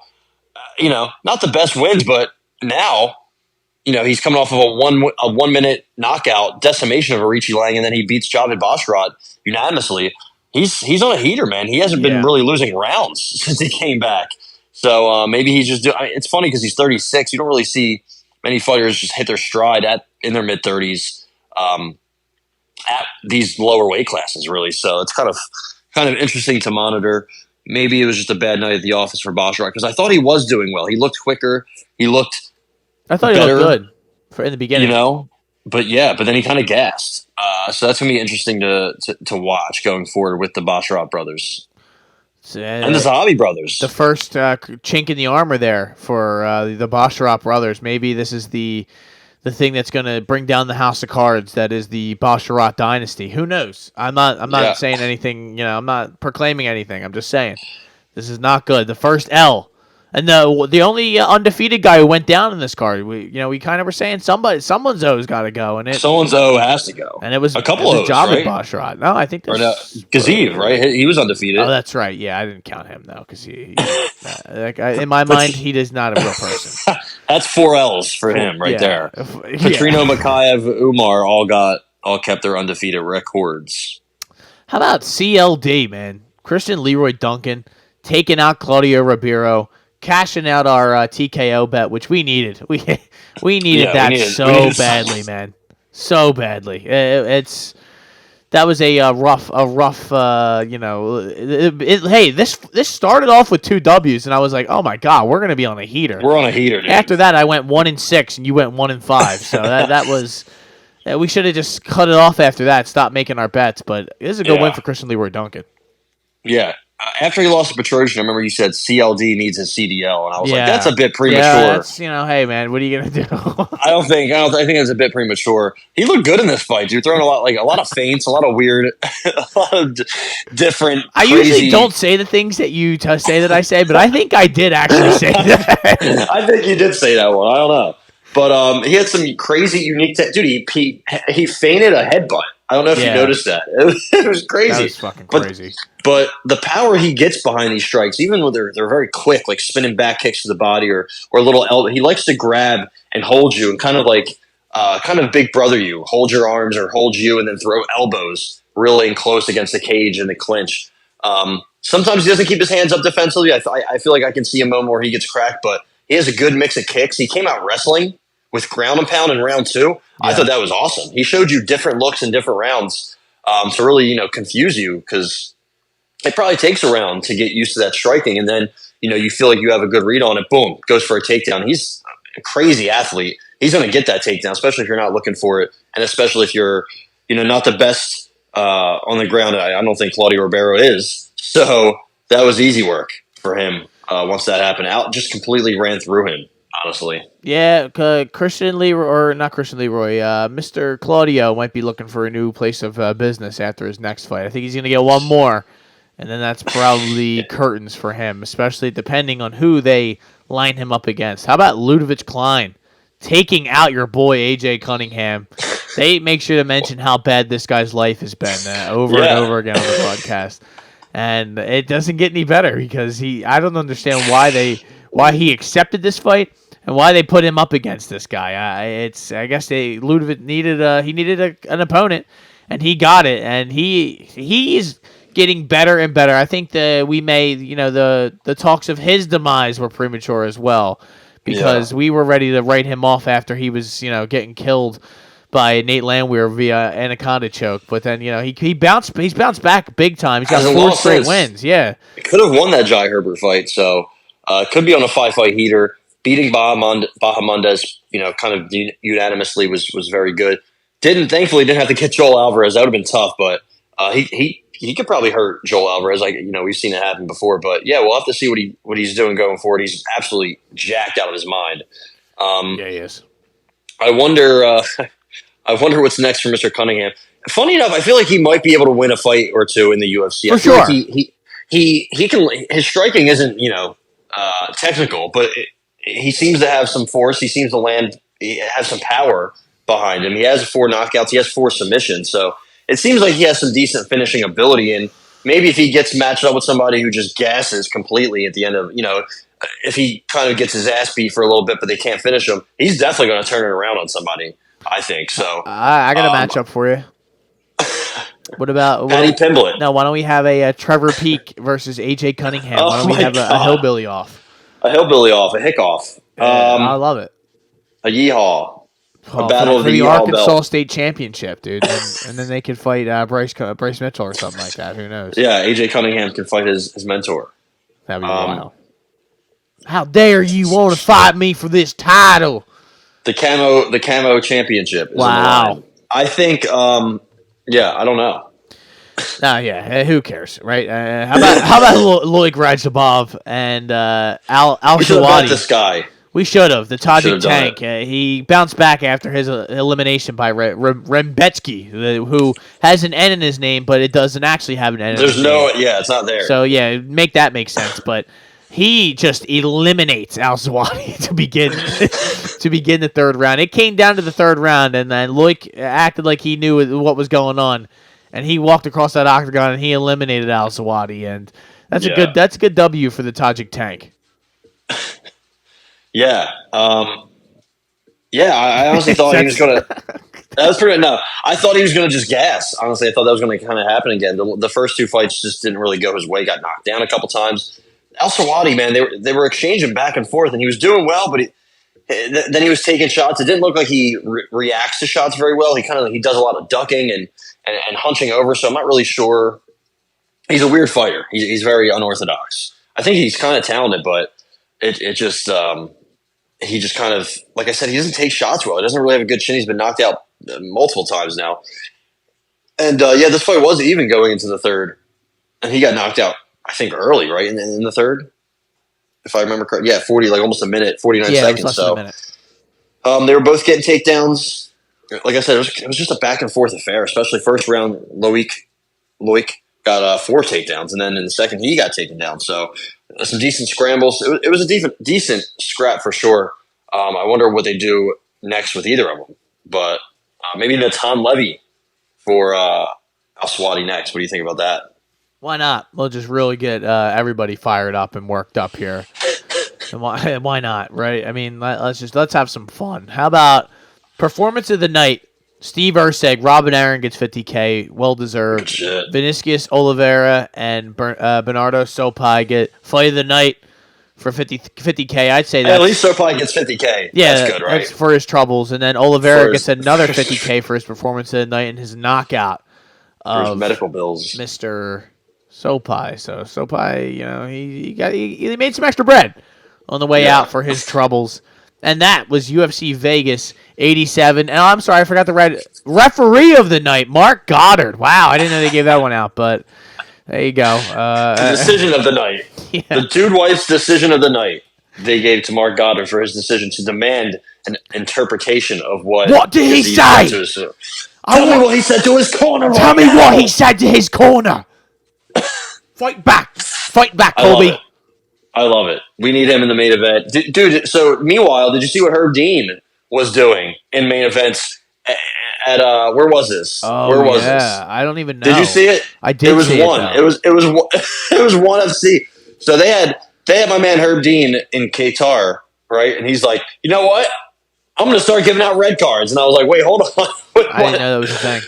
C: not the best wins, but now, he's coming off of a 1-minute knockout decimation of Arichi Lang, and then he beats Javid Basharat unanimously. He's on a heater, man. He hasn't been really losing rounds since he came back. So maybe he's just it's funny because he's 36. You don't really see many fighters just hit their stride in their mid-30s at these lower weight classes, really. So it's kind of interesting to monitor. Maybe it was just a bad night at the office for Basharat because I thought he was doing well. He looked quicker. I thought
B: he looked good in the beginning.
C: But then he kind of gassed. So that's going to be interesting to watch going forward with the Basharat brothers. And the Zahabi brothers.
B: The first chink in the armor there for the Basharat brothers. Maybe this is the thing that's going to bring down the house of cards that is the Basharat dynasty. Who knows? I'm not saying anything, I'm not proclaiming anything. I'm just saying this is not good. The first L. And the only undefeated guy who went down in this card, we kind of were saying someone's O's got to go, and
C: someone's O has to go,
B: and it was
C: a couple of
B: Jabir Basharat. No, I think
C: Gaziv, right? He was undefeated.
B: Oh, that's right. Yeah, I didn't count him though because he in my mind he is not a real person.
C: That's 4 L's for him there. Petrino, Makayev, Umar all kept their undefeated records.
B: How about CLD, man? Christian Leroy Duncan taking out Claudio Ribeiro. Cashing out our TKO bet, which we needed. We needed that so badly, man. So badly. That was a rough. Hey, this started off with 2 W's, and I was like, oh my god, we're gonna be on a heater.
C: We're on a heater. Dude.
B: After that, I went 1-6, and you went 1-5. So that was. We should have just cut it off after that. Stop making our bets. But this is a good win for Christian Leroy Duncan.
C: Yeah. After he lost to Petrosian, I remember you said CLD needs his CDL, and I was like, "That's a bit premature."
B: Yeah, that's hey man, what are you gonna do?
C: I think it's a bit premature. He looked good in this fight. You're throwing a lot of feints, a lot of weird, a lot of different.
B: I usually don't say the things that you say that I say, but I think I did actually say that.
C: I think you did say that one. I don't know, but he had some crazy, unique. Dude, he feinted a headbutt. I don't know if you noticed that. It was crazy.
B: That was fucking crazy.
C: But the power he gets behind these strikes, even when they're very quick, like spinning back kicks to the body or a little elbow, he likes to grab and hold you and kind of big brother you, hold your arms or hold you and then throw elbows really in close against the cage and the clinch. Sometimes he doesn't keep his hands up defensively. I feel like I can see a moment where he gets cracked, but he has a good mix of kicks. He came out wrestling with ground and pound in round 2. I thought that was awesome. He showed you different looks in different rounds to really, confuse you because it probably takes a round to get used to that striking. And then, you feel like you have a good read on it. Boom, goes for a takedown. He's a crazy athlete. He's going to get that takedown, especially if you're not looking for it. And especially if you're, not the best on the ground. I don't think Claudio Ribeiro is. So that was easy work for him once that happened. Out just completely ran through him. Honestly.
B: Yeah, Christian Leroy, or not Christian Leroy, Mr. Claudio might be looking for a new place of business after his next fight. I think he's going to get one more, and then that's probably curtains for him, especially depending on who they line him up against. How about Ludovic Klein taking out your boy AJ Cunningham? They make sure to mention how bad this guy's life has been over and over again on the broadcast. And it doesn't get any better because I don't understand why he accepted this fight and why they put him up against this guy. I guess Ludovic needed an opponent, and he got it, and he's getting better and better. I think that we may, the talks of his demise were premature as well because we were ready to write him off after he was, getting killed by Nate Landwehr via anaconda choke, but then he's bounced back big time. He's got 4 straight wins. Yeah,
C: he could have won that Jai Herbert fight, so could be on a 5-fight heater. Beating Bahamondes, kind of unanimously was very good. Thankfully didn't have to get Joel Alvarez. That would have been tough, but he could probably hurt Joel Alvarez. We've seen it happen before, but yeah, we'll have to see what he's doing going forward. He's absolutely jacked out of his mind.
B: Yeah, he is.
C: I wonder what's next for Mr. Cunningham. Funny enough, I feel like he might be able to win a fight or two in the UFC.
B: For sure.
C: Like he can. His striking isn't technical, but he seems to have some force. He seems to land. He has some power behind him. He has 4 knockouts. He has 4 submissions. So it seems like he has some decent finishing ability. And maybe if he gets matched up with somebody who just gasses completely at the end of if he kind of gets his ass beat for a little bit, but they can't finish him, he's definitely going to turn it around on somebody. I think so.
B: I got a matchup for you. What about
C: Paddy Pimblett?
B: No, why don't we have a Trevor Peek versus AJ Cunningham? Why don't we have a hillbilly off?
C: A hillbilly off, a hick off.
B: I love it.
C: A yeehaw.
B: A battle of the Arkansas belt. State Championship, dude. And then they could fight Bryce Mitchell or something like that. Who knows?
C: Yeah, AJ Cunningham can fight his mentor.
B: That'd be wild. How dare you want to fight me for this title?
C: The camo championship is on the line. I think, I don't know.
B: Yeah, who cares, right? How about Loic Radzhabov and Al Zawadi?
C: This guy.
B: We should have. The Tajik tank. He bounced back after his elimination by Rembetsky, who has an N in his name, but it doesn't actually have an N in his name.
C: It's not there.
B: So, make that make sense. But he just eliminates Al Zawadi to begin the third round. It came down to the third round, and then Loic acted like he knew what was going on, and he walked across that octagon and he eliminated Al Zawadi, and that's a good W for the Tajik tank.
C: Yeah. I honestly thought he was going to... That was pretty... No, I thought he was going to just gas. Honestly, I thought that was going to kind of happen again. The first two fights just didn't really go his way. Got knocked down a couple times. Al Zawadi, man, they were exchanging back and forth, and he was doing well, but then he was taking shots. It didn't look like he reacts to shots very well. He does a lot of ducking and hunching over, so I'm not really sure. He's a weird fighter. He's very unorthodox. I think he's kind of talented, but it just... he just kind of, like I said, he doesn't take shots well. He doesn't really have a good chin. He's been knocked out multiple times now. And, this fight was even going into the third. And he got knocked out, I think, early, right, in the third? If I remember correctly. Yeah, 40, like almost a minute, 49 seconds.
B: Less than a minute.
C: They were both getting takedowns. Like I said, it was just a back-and-forth affair, especially first round. Loic got 4 takedowns, and then in the second, he got taken down. So some decent scrambles. It was a decent scrap for sure. I wonder what they do next with either of them. But maybe Natan Levy for Al Zawadi next. What do you think about that?
B: Why not? We'll just really get everybody fired up and worked up here. And why not, right? I mean, let's have some fun. How about performance of the night? Steve Erceg, Robin Aaron gets $50K, well deserved. Vinicius Oliveira and Bernardo Sopai get fight of the night for $50K. I'd say that
C: at least Sopai gets $50K.
B: Yeah,
C: that's good, right?
B: That's for his troubles, and then Oliveira gets another $50K for his performance of the night and his knockout of
C: his medical bills,
B: Mr. Sopai. So Sopai, he made some extra bread on the way out for his troubles. And that was UFC Vegas 87. And I'm sorry, I forgot the referee of the night, Mark Goddard. Wow, I didn't know they gave that one out, but there you go.
C: The decision of the night. Yeah. The Dude Wife's decision of the night. They gave to Mark Goddard for his decision to demand an interpretation of what
B: did he say?
C: Tell me what he said to his corner.
B: Tell me what he said to his corner. Fight back, Colby.
C: I love it. We need him in the main event. Dude, so meanwhile, did you see what Herb Dean was doing in main events at where was this? Where was this?
B: I don't even know.
C: Did you see it?
B: I did.
C: It was
B: see
C: one. It was one FC. So they had my man Herb Dean in Qatar, right? And he's like, you know what? I'm going to start giving out red cards. And I was like, wait, hold on.
B: I didn't know that was a thing.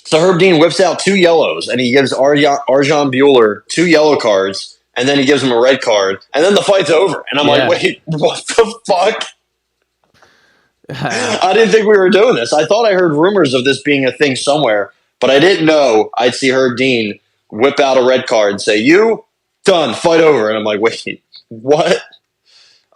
C: So Herb Dean whips out 2 yellows, and he gives Arjan Bueller 2 yellow cards. And then he gives him a red card, and then the fight's over. And I'm like, wait, what the fuck? I didn't think we were doing this. I thought I heard rumors of this being a thing somewhere, but I didn't know I'd see Herb Dean whip out a red card and say, you, done, fight over. And I'm like, wait, what?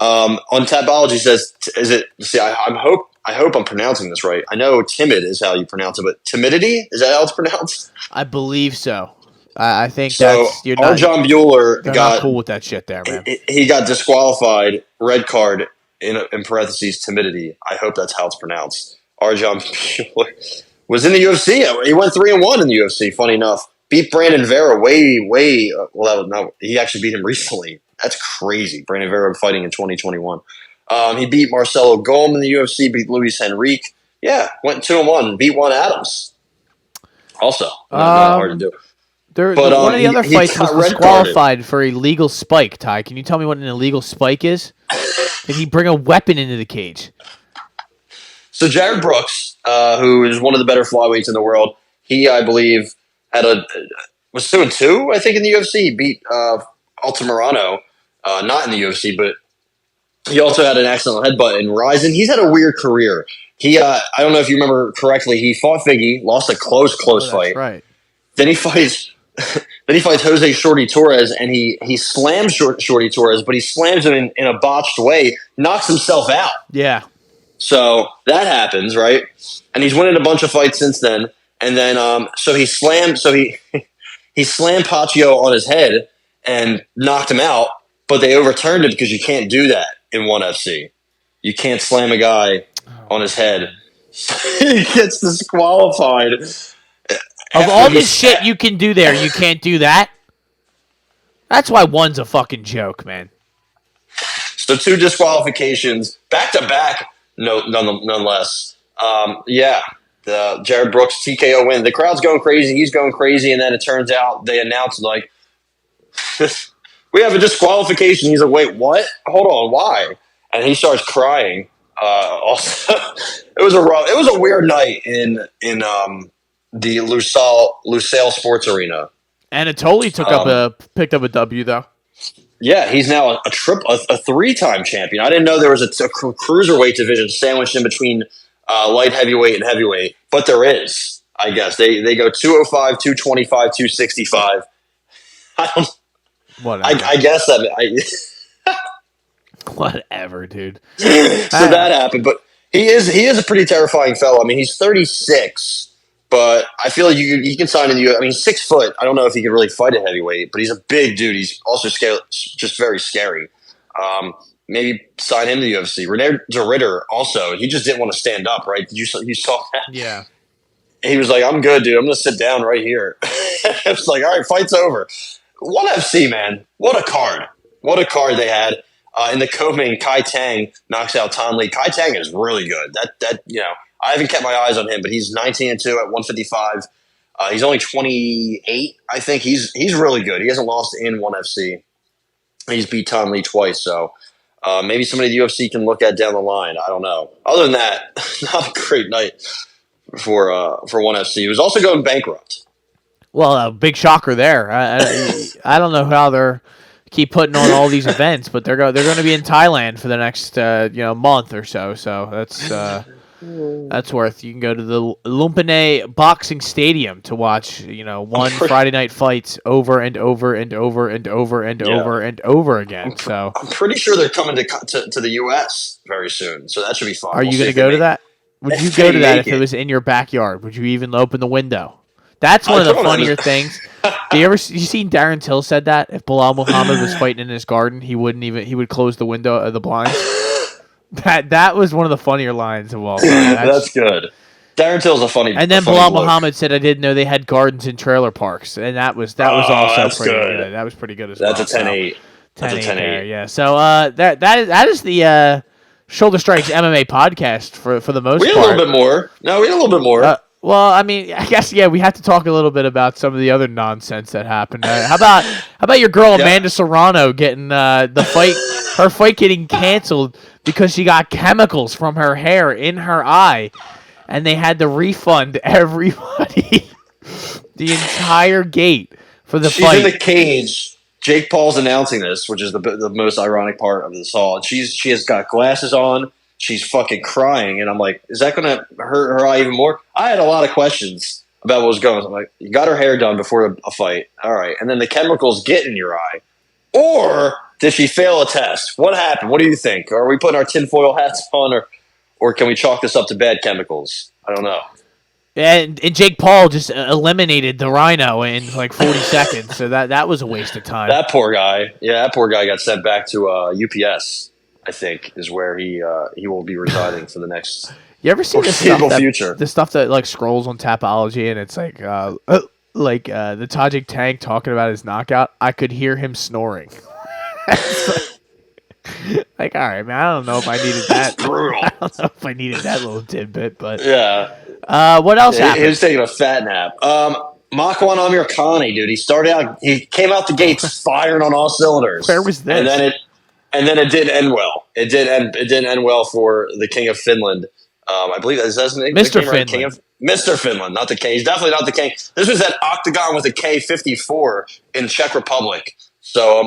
C: On Tapology says, is it, see, I hope I'm pronouncing this right. I know timid is how you pronounce it, but timidity? Is that how it's pronounced?
B: I believe so. I think
C: so. Arjan Bueller got
B: not cool with that shit there, man.
C: He got disqualified, red card in parentheses timidity. I hope that's how it's pronounced. Arjan Bueller was in the UFC. He went 3-1 in the UFC. Funny enough, beat Brandon Vera way. Well, no, he actually beat him recently. That's crazy. Brandon Vera fighting in 2021. He beat Marcelo Golm in the UFC. Beat Luis Henrique. Yeah, went 2-1. Beat Juan Adams. Also, not hard to do.
B: But one of the other fights was disqualified for illegal spike, Ty. Can you tell me what an illegal spike is? Did he bring a weapon into the cage?
C: So Jared Brooks, who is one of the better flyweights in the world, he, I believe, was 2-2, I think, in the UFC. He beat Altamirano, not in the UFC, but he also had an accidental headbutt in Ryzen. He's had a weird career. He, I don't know if you remember correctly, he fought Figgy, lost a close fight.
B: Right.
C: Then he fights Jose Shorty Torres, and he slams Shorty Torres, but he slams him in a botched way, knocks himself out.
B: Yeah.
C: So that happens, right? And he's winning a bunch of fights since then. And then, so he slammed Pacquiao on his head and knocked him out, but they overturned it because you can't do that in ONE FC. You can't slam a guy on his head. He gets disqualified.
B: Of all the shit you can do there, you can't do that? That's why ONE's a fucking joke, man.
C: So 2 disqualifications, back-to-back, nonetheless. The Jared Brooks TKO win. The crowd's going crazy. He's going crazy. And then it turns out they announced, like, we have a disqualification. He's like, wait, what? Hold on, why? And he starts crying. Also, it was a weird night in the Lusail Sports Arena.
B: Anatoly picked up a W, though.
C: Yeah, he's now a 3-time champion. I didn't know there was a cruiserweight division sandwiched in between light heavyweight and heavyweight, but there is. I guess they go 205, 225, 265.
B: Whatever.
C: I guess that.
B: Whatever, dude.
C: So that happened, but he is a pretty terrifying fellow. I mean, he's 36. But I feel like you can sign in the UFC. I mean, 6 foot. I don't know if he can really fight a heavyweight, but he's a big dude. He's also just very scary. Maybe sign him to the UFC. Rene de Ritter also. He just didn't want to stand up, right? You saw that?
B: Yeah.
C: He was like, I'm good, dude. I'm going to sit down right here. It's like, all right, fight's over. ONE FC, man. What a card. What a card they had. In the co-main, Kai Tang knocks out Tan Lee. Kai Tang is really good. I haven't kept my eyes on him, but he's 19-2 at 155. He's only 28, I think. He's really good. He hasn't lost in ONE FC. He's beat Tan Lee twice, so maybe somebody the UFC can look at down the line. I don't know. Other than that, not a great night for ONE FC. He was also going bankrupt.
B: Well, a big shocker there. I don't know how they're keep putting on all these events, but they're going to be in Thailand for the next month or so. So that's worth. You can go to the Lumpinee Boxing Stadium to watch, one Friday night fights over and over and over and over and over and over again. So
C: I'm pretty sure they're coming to the U.S. very soon. So that should be fun.
B: Are you going to go to that? Would you go to that if it was in your backyard? Would you even open the window? That's one of the funnier things. You seen Darren Till said that if Bilal Muhammad was fighting in his garden, he would close the window of the blinds. That was one of the funnier lines of all time.
C: That's good. Darren Till's a funny.
B: And then Bilal Muhammad said, "I didn't know they had gardens in trailer parks," and that was also pretty good. That was pretty good as well.
C: That's a 10-8.
B: That's a 10-8. Yeah. So that is the Shoulder Strikes MMA podcast for the most part.
C: We had a little bit more. No, we had a little bit more.
B: Well, I mean, I guess we have to talk a little bit about some of the other nonsense that happened. How about your girl Amanda Serrano getting her fight getting canceled because she got chemicals from her hair in her eye, and they had to refund everybody the entire gate for the fight.
C: She's in the cage. Jake Paul's announcing this, which is the most ironic part of this all. She has got glasses on. She's fucking crying, and I'm like, is that going to hurt her eye even more? I had a lot of questions about what was going on. I'm like, you got her hair done before a fight. All right. And then the chemicals get in your eye. Or did she fail a test? What happened? What do you think? Are we putting our tinfoil hats on, or can we chalk this up to bad chemicals? I don't know.
B: And Jake Paul just eliminated the Rhino in like 40 seconds, so that was a waste of time.
C: That poor guy. Yeah, that poor guy got sent back to UPS. I think is where he will be residing for the next.
B: You ever see the
C: future?
B: The stuff that like scrolls on Tapology and it's like the Tajik Tank talking about his knockout. I could hear him snoring. Like, all right, man. I don't know if I needed that.
C: Brutal.
B: I don't know if I needed that little tidbit, but
C: yeah.
B: What else happened?
C: He was taking a fat nap. Makwan Amirkhani, dude. He came out the gates firing on all cylinders.
B: Where was this?
C: And then it did end well. It didn't end well for the King of Finland. I believe that's his name.
B: Mr. Finland.
C: Right? Mr. Finland, not the King. He's definitely not the King. This was at Octagon with a K54 in Czech Republic. So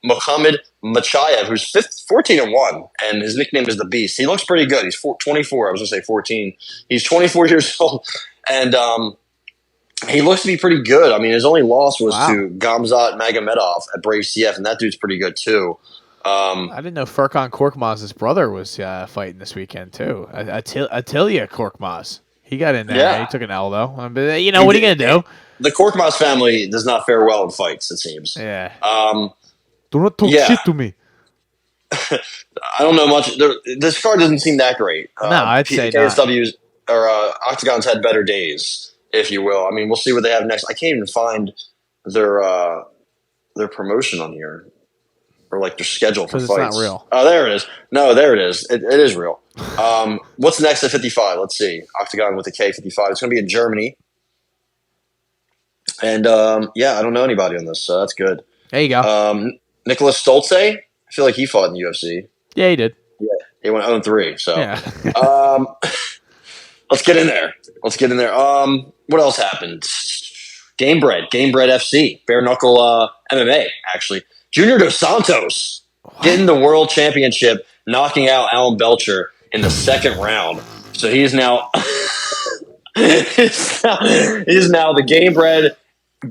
C: Mohamed Machayev, who's 14-1, and his nickname is the Beast. He looks pretty good. He's 24. I was going to say 14. He's 24 years old, and he looks to be pretty good. I mean, his only loss was to Gamzat Magomedov at Brave CF, and that dude's pretty good too.
B: I didn't know Furkan Korkmaz's brother was fighting this weekend too. Attilya Korkmaz. He got in there.
C: Yeah.
B: He took an L though. But, you know, what are you gonna do?
C: The Korkmaz family does not fare well in fights, it seems.
B: Yeah.
D: Do not talk shit to me.
C: I don't know much. This card doesn't seem that great.
B: No, I'd say
C: KSW's or Octagon's had better days, if you will. I mean, we'll see what they have next. I can't even find their promotion on here, or like their schedule for fights.
B: Because it's not real.
C: Oh, there it is. No, there it is. It is real. What's next at 55? Let's see. Octagon with a K 55. It's going to be in Germany. And yeah, I don't know anybody on this, so that's good.
B: There you go.
C: Nicholas Stolze. I feel like he fought in the UFC.
B: Yeah, he did.
C: Yeah, he went 0-3. So,
B: Yeah.
C: let's get in there. What else happened? Gamebred FC, bare knuckle MMA. Actually, Junior Dos Santos getting the world championship, knocking out Alan Belcher in the second round. So he's now he's now the Gamebred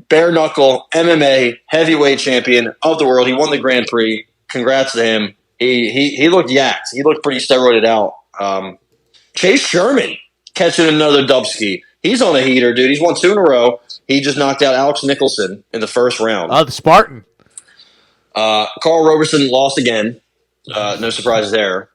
C: bare knuckle MMA heavyweight champion of the world. He won the Grand Prix. Congrats to him. He looked yacked. He looked pretty steroided out. Chase Sherman catching another dubski. He's on a heater, dude. He's won 2 in a row. He just knocked out Alex Nicholson in the first round.
B: Oh, the Spartan.
C: Carl Roberson lost again. No surprises there.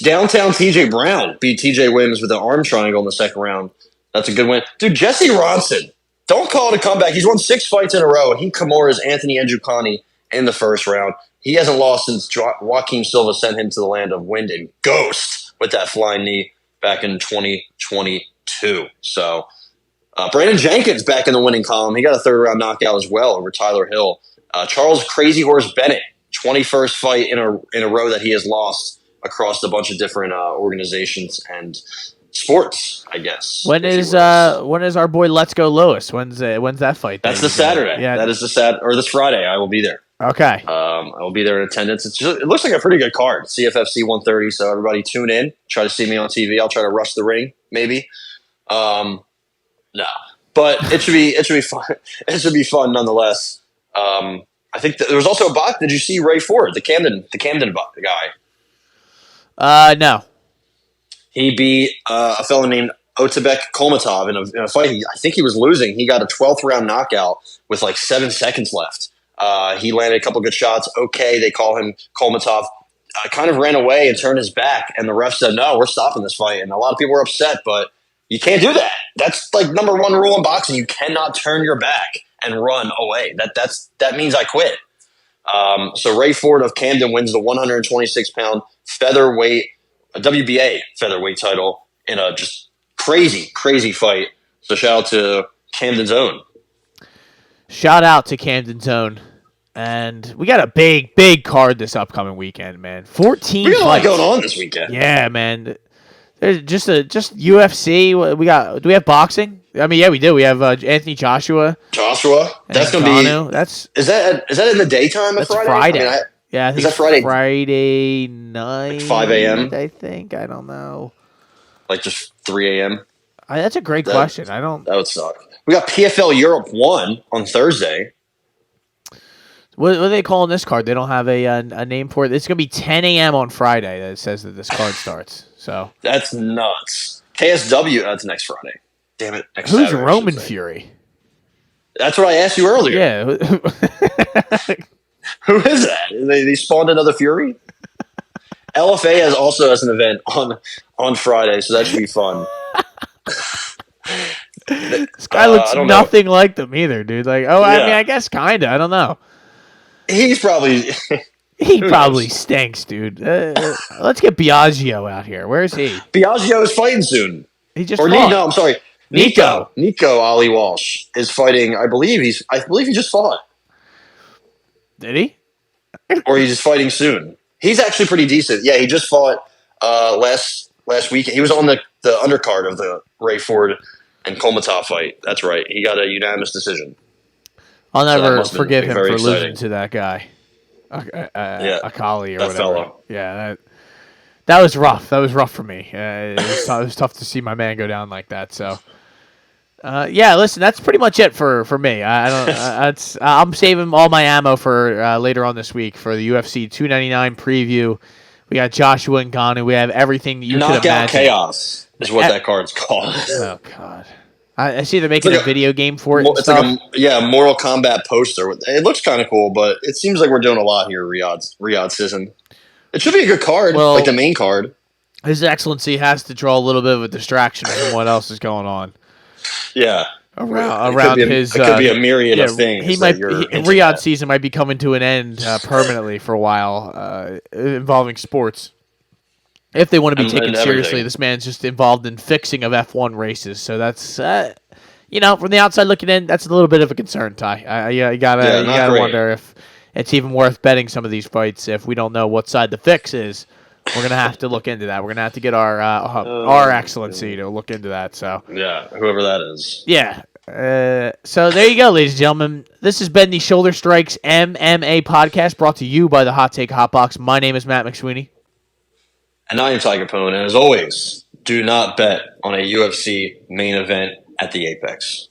C: Downtown TJ Brown beat TJ Williams with an arm triangle in the second round. That's a good win. Dude, Jesse Ronson. Don't call it a comeback. He's won 6 fights in a row, and he Kimura's Anthony Njoukani in the first round. He hasn't lost since Joaquin Silva sent him to the land of wind and ghost with that flying knee back in 2022. So Brandon Jenkins back in the winning column. He got a third round knockout as well over Tyler Hill. Charles Crazy Horse Bennett, 21st fight in a row that he has lost across a bunch of different organizations and sports, I guess.
B: When is our boy Let's Go Lewis? When's that fight?
C: That's this Saturday.
B: Yeah,
C: that is this Friday. I will be there.
B: Okay.
C: I will be there in attendance. It looks like a pretty good card. CFFC 130. So everybody tune in. Try to see me on TV. I'll try to rush the ring, maybe. No, but it should be fun. It should be fun nonetheless. I think there was also a bot. Did you see Ray Ford, the Camden guy?
B: No.
C: He beat a fellow named Otabek Kolmatov in a fight. I think he was losing. He got a 12th round knockout with like 7 seconds left. He landed a couple good shots. Okay, they call him Kolmatov. Kind of ran away and turned his back, and the ref said, "No, we're stopping this fight." And a lot of people were upset, but you can't do that. That's like number 1 rule in boxing. You cannot turn your back and run away. That means I quit. So Ray Ford of Camden wins the 126-pound featherweight, a WBA featherweight title in a just crazy fight. So shout out to Camden's own.
B: Shout out to Camden's own. And we got a big card this upcoming weekend, man. 14
C: We got a lot
B: fights
C: going on this weekend.
B: Yeah, man. There's just UFC. Do we have boxing? I mean, yeah, we do. We have Anthony Joshua. That's
C: going to be. Is that in the daytime?
B: That's Friday.
C: I mean,
B: yeah, I think
C: is that Friday?
B: Friday night.
C: Like 5 a.m.
B: I think. I don't know.
C: Like just 3 a.m.
B: That's a great question. That
C: would suck. We got PFL Europe 1 on Thursday.
B: What are they calling this card? They don't have a name for it. It's going to be 10 a.m. on Friday that it says that this card starts. So
C: that's nuts. KSW, that's next Friday. Damn it.
B: Who's
C: Saturday,
B: Roman Fury?
C: That's what I asked you earlier.
B: Yeah.
C: Who is that? They spawned another Fury? LFA also has an event on Friday, so that should be fun.
B: This guy looks nothing like them either, dude. Like, I mean, I guess kind of. I don't know.
C: He's probably...
B: He probably stinks, dude. Let's get Biagio out here. Where is he?
C: Biagio is fighting soon.
B: He just fought.
C: No, I'm sorry. Nico Ali Walsh is fighting. I believe he just fought.
B: Did he?
C: Or he's just fighting soon. He's actually pretty decent. Yeah, he just fought last week. He was on the undercard of the Ray Ford and Kolmatov fight. That's right. He got a unanimous decision.
B: I'll never forgive him for losing to that guy. Akali or whatever.
C: Fellow.
B: Yeah, that was rough. That was rough for me. It was tough to see my man go down like that. So Yeah, listen, that's pretty much it for me. I don't. I'm saving all my ammo for later on this week for the UFC 299 preview. We got Joshua Ngannou. We have everything that you could imagine.
C: Knockout Chaos is what that card's called.
B: Oh God, I see they're making a video game for it.
C: It's like a Mortal Kombat poster. It looks kind of cool, but it seems like we're doing a lot here. Riyadh season. It should be a good card, like the main card.
B: His Excellency has to draw a little bit of a distraction from what else is going on.
C: Yeah.
B: Around his,
C: it could be a myriad of things.
B: Riyadh season might be coming to an end permanently for a while, involving sports. If they want to be taken seriously, this man's just involved in fixing of F1 races. So that's, from the outside looking in, that's a little bit of a concern, Ty. You gotta wonder if it's even worth betting some of these fights if we don't know what side the fix is. We're gonna have to look into that. We're gonna have to get our Excellency to look into that. So
C: yeah, whoever that is.
B: Yeah. So there you go, ladies and gentlemen. This has been the Shoulder Strikes MMA podcast, brought to you by the Hot Take Hotbox. My name is Matt McSweeney,
C: and I am Ty Capone. And as always, do not bet on a UFC main event at the Apex.